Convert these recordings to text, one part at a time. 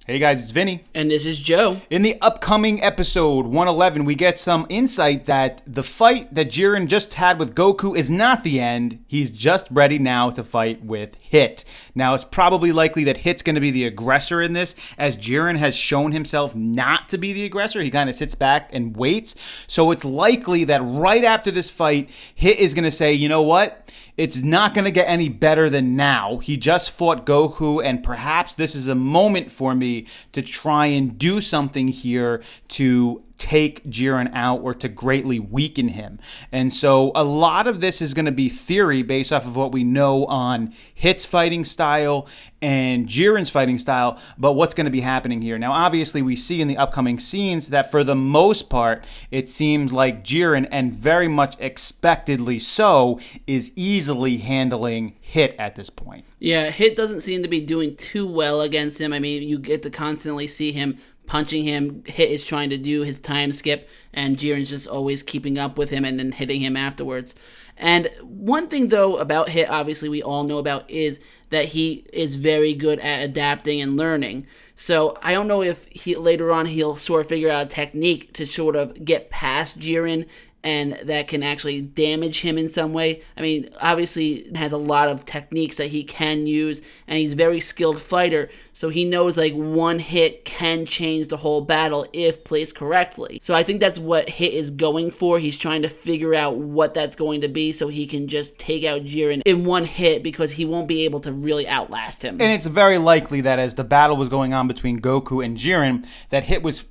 Hey guys, it's Vinny. And this is Joe. In the upcoming episode 111, we get some insight that the fight that Jiren just had with Goku is not the end. He's just ready now to fight with Hit. Now, it's probably likely that Hit's going to be the aggressor in this, as Jiren has shown himself not to be the aggressor. He kind of sits back and waits. So it's likely that right after this fight, Hit is going to say, you know what? It's not going to get any better than now. He just fought Goku, and perhaps this is a moment for me to try and do something here to take Jiren out or to greatly weaken him. And so a lot of this is going to be theory based off of what we know on Hit's fighting style and Jiren's fighting style, but what's going to be happening here. Now, obviously, we see in the upcoming scenes that for the most part, it seems like Jiren, and very much expectedly so, is easily handling Hit at this point. Yeah, Hit doesn't seem to be doing too well against him. I mean, you get to constantly see him punching him. Hit is trying to do his time skip, and Jiren's just always keeping up with him and then hitting him afterwards. And one thing, though, about Hit, obviously we all know about, is that he is very good at adapting and learning. So I don't know if later on he'll sort of figure out a technique to sort of get past Jiren and that can actually damage him in some way. I mean, obviously has a lot of techniques that he can use, and he's a very skilled fighter, so he knows like one hit can change the whole battle if placed correctly. So I think that's what Hit is going for. He's trying to figure out what that's going to be so he can just take out Jiren in one hit, because he won't be able to really outlast him. And it's very likely that as the battle was going on between Goku and Jiren, that Hit was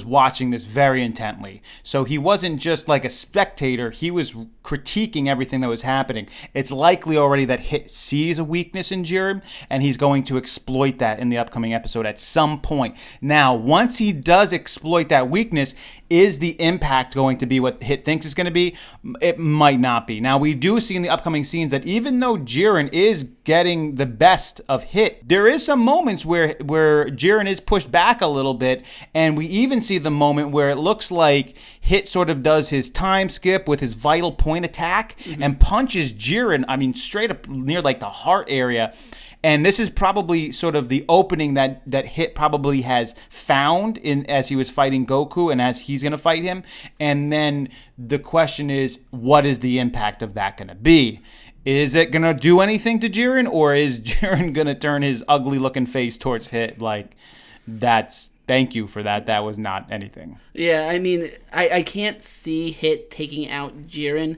watching this very intently. So he wasn't just like a spectator, he was critiquing everything that was happening. It's likely already that Hit sees a weakness in Jiren, and he's going to exploit that in the upcoming episode at some point. Now, once he does exploit that weakness, is the impact going to be what Hit thinks it's going to be? It might not be. Now, we do see in the upcoming scenes that even though Jiren is getting the best of Hit, there is some moments where Jiren is pushed back a little bit, and we even see the moment where it looks like Hit sort of does his time skip with his vital point attack and punches Jiren, I mean, straight up near like the heart area. And this is probably sort of the opening that Hit probably has found in as he was fighting Goku and as he's going to fight him. And then the question is, what is the impact of that going to be? Is it going to do anything to Jiren, or is Jiren going to turn his ugly-looking face towards Hit like, thank you for that, that was not anything? Yeah, I mean, I can't see Hit taking out Jiren.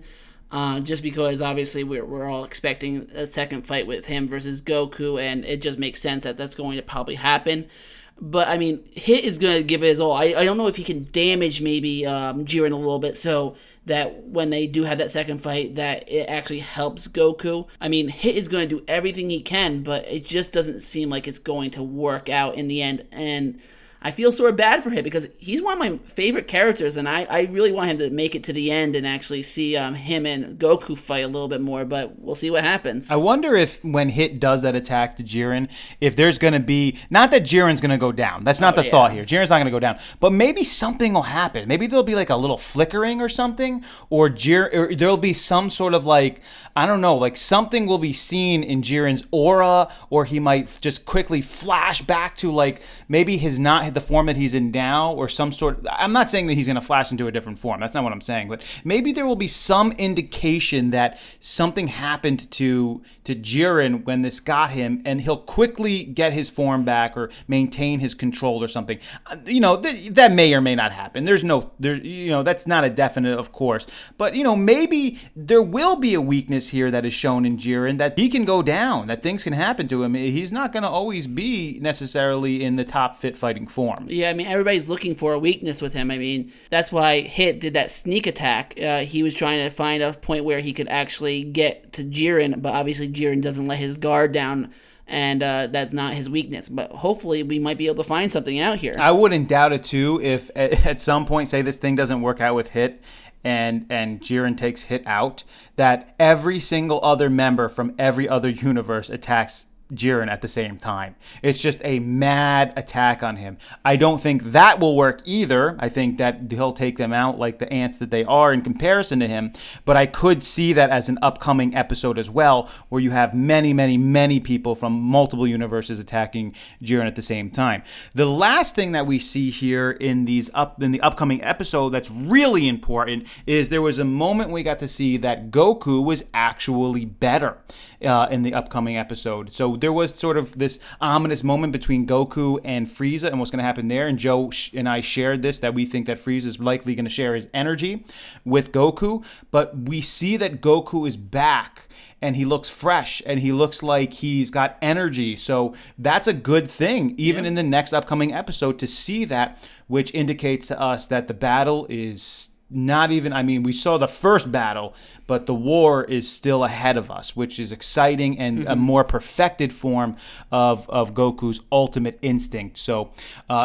Just because obviously we're all expecting a second fight with him versus Goku, and it just makes sense that that's going to probably happen. But I mean, Hit is going to give it his all. I don't know if he can damage maybe Jiren a little bit, so that when they do have that second fight, that it actually helps Goku. I mean, Hit is going to do everything he can, but it just doesn't seem like it's going to work out in the end. And I feel sort of bad for Hit, because he's one of my favorite characters, and I really want him to make it to the end and actually see him and Goku fight a little bit more, but we'll see what happens. I wonder if when Hit does that attack to Jiren, if there's going to be, not that Jiren's going to go down, that's not the thought here, Jiren's not going to go down, but maybe something will happen. Maybe there'll be like a little flickering or something, or there'll be some sort of like, I don't know, like something will be seen in Jiren's aura, or he might just quickly flash back to like maybe the form that he's in now, or some sort. I'm not saying that he's going to flash into a different form. That's not what I'm saying. But maybe there will be some indication that something happened to Jiren when this got him, and he'll quickly get his form back or maintain his control or something. That may or may not happen. That's not a definite, of course. But maybe there will be a weakness here that is shown in Jiren, that he can go down, that things can happen to him. He's not going to always be necessarily in the top fit fighting form. Yeah, I mean, everybody's looking for a weakness with him. I mean, that's why Hit did that sneak attack. He was trying to find a point where he could actually get to Jiren, but obviously Jiren doesn't let his guard down, and that's not his weakness. But hopefully we might be able to find something out here. I wouldn't doubt it too if at some point, say this thing doesn't work out with Hit, and Jiren takes Hit out, that every single other member from every other universe attacks Jiren at the same time. It's just a mad attack on him. I don't think that will work either. I think that he'll take them out like the ants that they are in comparison to him. But I could see that as an upcoming episode as well, where you have many, many, many people from multiple universes attacking Jiren at the same time. The last thing that we see here in the upcoming episode that's really important is there was a moment we got to see that Goku was actually better in the upcoming episode. So there was sort of this ominous moment between Goku and Frieza and what's going to happen there. And Joe and I shared this, that we think that Frieza is likely going to share his energy with Goku. But we see that Goku is back and he looks fresh and he looks like he's got energy. So that's a good thing, even in the next upcoming episode, to see that, which indicates to us that the battle is not even, I mean, we saw the first battle, but the war is still ahead of us, which is exciting and a more perfected form of Goku's ultimate instinct. So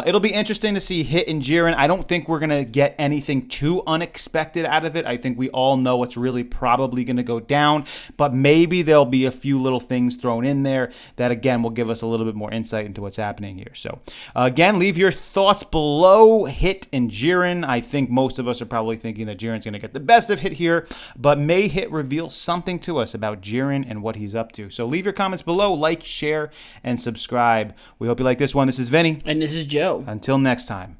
it'll be interesting to see Hit and Jiren. I don't think we're going to get anything too unexpected out of it. I think we all know what's really probably going to go down, but maybe there'll be a few little things thrown in there that, again, will give us a little bit more insight into what's happening here. So again, leave your thoughts below Hit and Jiren. I think most of us are probably thinking that Jiren's going to get the best of Hit here, but may Hit reveal something to us about Jiren and what he's up to. So leave your comments below, like, share, and subscribe. We hope you like this one. This is Vinny. And this is Joe. Until next time.